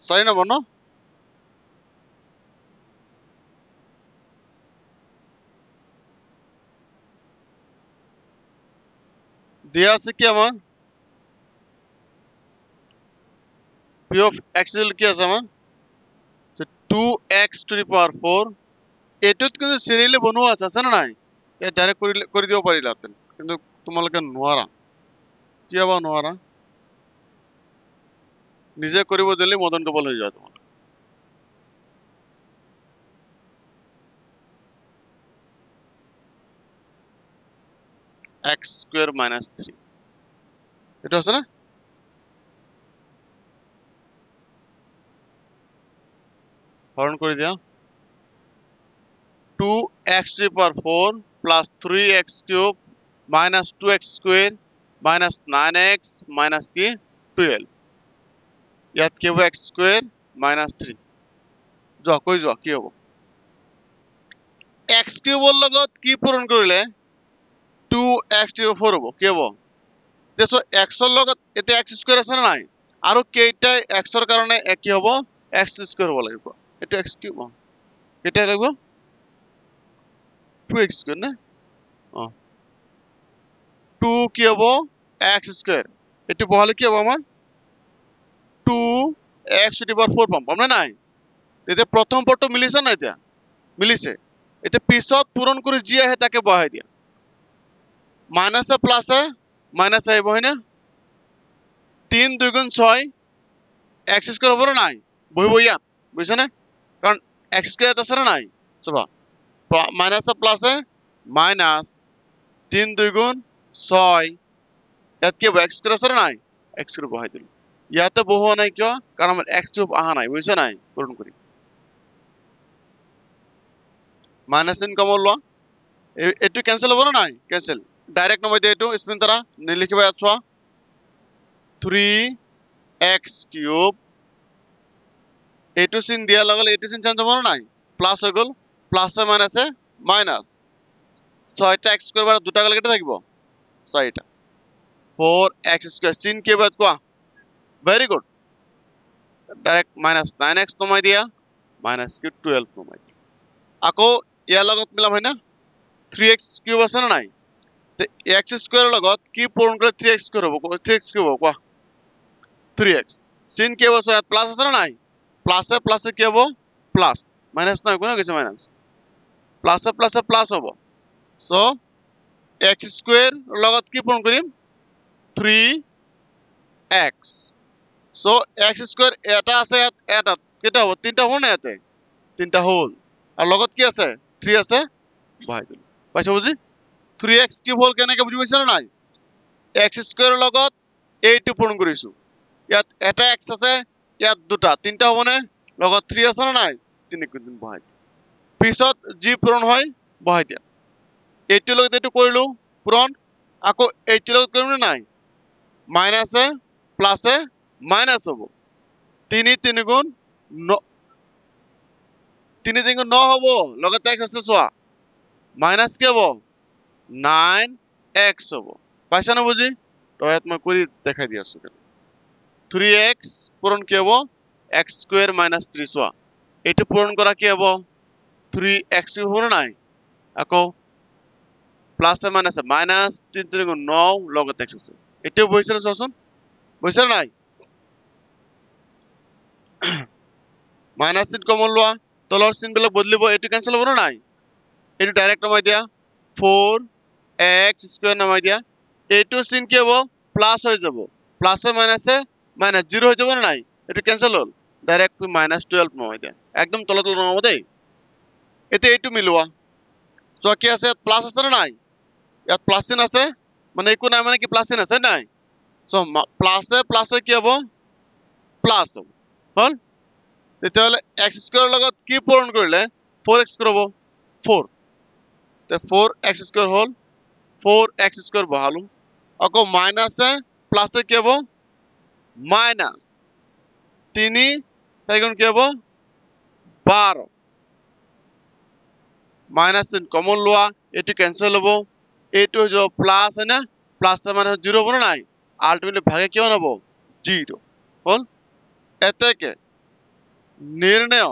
4 number ন দিয়া আছে কি আমাৰ p of x কি আছে আমাৰ 2x to the power 4 এটোত কিন্তু সিৰিয়ালি বনোৱা আছে না নাই এ ডাইৰেক্ট কৰি দিব পাৰিলাতেন কিন্তু তোমালোকে নোৱাৰা কিয় বা নোৱাৰা নিজে কৰিব দিলে মদন ডবল হৈ যায় তোমাৰ x square minus 3 এটা আছে না হরণ করে দিয়া 2x to the power 4 plus 3x cube minus 2x square minus 9x minus কি 12 ইয়াত কি হ'ব x square minus 3 যোৱা কৈ যোৱা কি হ'ব x cube ৰ লগত কি পূৰণ কৰিলে 2x to the 4 হ'ব কি হ'ব দেখো x ৰ লগত এটা x square আছে না নাই আৰু কেইটা x ৰ কাৰণে কি হ'ব x square হ'ব লাগিব এটা x cube কেইটা লাগিব 2x square না 2 কি হ'ব x square এটো বহালে কি হ'ব আমাৰ 2x to the power 4 পাম না নাই তেতিয়া প্ৰথম পদটো মিলিছে না এতিয়া মিলিছে এতিয়া পিছত পূৰণ কৰি যি আহে তাকে বহাই দিয়া মাইনাসে প্লাসে মাইনাস আহিব হয়না 3 2 গুণ 6 x স্কয়ার হ'ব নাই বহিব ইয়াত বুঝছ না কারণ x স্কয়ার আছে না নাই চাবা মাইনাসে প্লাসে মাইনাস 3 2 গুণ 6 ইয়াত কি হ'ব x স্কয়ার আছে না নাই x স্কয়ার বহাই দিল ইয়াতে বহোৱা নাই কিয় কাৰণ আমাৰ x কিউব আহা নাই বুঝছ নাই পূৰণ কৰি মাইনাস চিন কমল লোৱা এটো ক্যান্সেল হ'ব না নাই ক্যান্সেল ডাইৰেক্ট নমাই দিয়ে এটো স্পিন তাৰা লিখিবা ইয়াত চোৱা 3x cube এটো চিন দিয়া লগলে এটো চিন চেঞ্জ হ'ব না নাই প্লাস হৈ গল প্লাস এ মাইনাসে মাইনাস 6টা x স্কয়ার বাৰ দুটা গলে কেটা থাকিব 6টা 4x স্কয়াৰ চিন কি বাদ কোৱা very good direct minus 9x নমাই দিয়া মাইনাস কি 12 নমাই আকৌ ইয়াৰ লগত মিলাম হয় না 3x কিউব আছে না নাই তে x স্কয়ার লগত কি পূৰণ কৰিলে 3x স্কয়াৰ হ'ব 3x কিউব হ'ব কোৱা 3x sin কি হ'ব সয়াত প্লাস আছে না নাই প্লাসে কি হ'ব প্লাস মাইনাস না কোন কিছু মাইনাস প্লাসে প্লাস হ'ব সো x স্কয়ার লগত কি পূৰণ কৰিম 3x সো x স্কয়ার এটা আছে এটা কেটা হ'ব তিনটা হ'ব না এতে তিনটা হল আর লগত কি আছে 3 আছে বহাই দিল পাইছো বুজি 3x কিউব হল কেনেকে বুজি পাইছ না নাই x স্কয়ার লগত এইটো পূৰণ কৰিছো ইয়াত এটা x আছে ইয়াত দুটা তিনটা হবনে লগত 3 আছে না নাই 3 ক দিন বহাই পিছত জি পূৰণ হয় বহাই দিয়া এইটো লগত এইটো কৰিলো পূৰণ আকৌ এইটো লগত কৰিম না নাই মাইনাসে প্লাসে মাইনাস হ'ব 3 3 গুণ 9 3 3 গুণ 9 হ'ব লগত x আছে চোৱা মাইনাস কি হ'ব 9x হ'ব পাইছা না বুজি তো ইয়াত মই কৰি দেখাই দি আছো 3x পূৰণ কি হ'ব x স্কয়াৰ minus 3 চোৱা এটো পূৰণ কৰা কি হ'ব 3x হ'ব না নাই আকৌ প্লাসে মাইনাসে মাইনাস 3 3 গুণ 9 লগত x আছে এটো বহিছে না চোৱাচোন বহিছে নাই মাইনাস চিন কমন লোৱা তলৰ চিন বিলাক বদলিব এটো ক্যান্সেল হ'ব না নাই এটো ডাইরেক্ট নমাই দিয়া 4x স্কয়ার নমাই দিয়া এটো চিন কি হ'ব প্লাস হৈ যাব প্লাসে মাইনাসে মাইনাস 0 হৈ যাব না নাই এটো ক্যান্সেল হল ডাইরেক্ট মাইনাস 12 নমাই দিয়া একদম তল নমাব দেই এতে এইটো মিলোৱা সো কি আছে প্লাস আছে না নাই ইয়াত প্লাস চিন আছে মানে একো নাই মানে কি প্লাস চিন আছে নাই সো প্লাসে কি হ'ব প্লাস হ'ব হল তেতিয়াহলে x স্কয়ার লগত কি পূৰণ কৰিলে 4x স্কয়ার হ'ব 4 তে 4x স্কয়ার হল 4x স্কয়ার বহালো আকৌ মাইনাসে প্লাসে কি হ'ব মাইনাস 3 তাইগুণ কি হ'ব 12 মাইনাস চিন কমন লোৱা এটো ক্যান্সেল হ'ব এটো হৈ যাব প্লাস হয় না প্লাসে মানে 0 হ'ব না নাই আলটিমেটলি ভাগে কিমান হ'ব 0 হল এতেকে নির্ণয়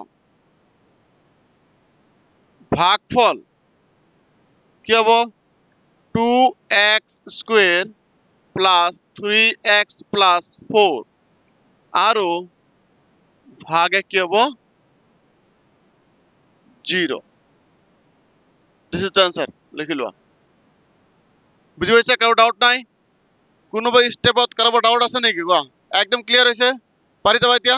ভাগফল কি হব 2x square plus 3x plus 4 আৰু ভাগে কি হব 0 দিস ইজ দ্য আনসাৰ লিখি লোৱা বুজি পাইছে কাৰো ডাউট নাই কোনোবা স্টেপত কাৰোবাৰ ডাউট আছে নেকি কোৱা একদম ক্লিয়াৰ হৈছে পাৰি যাবা এতিয়া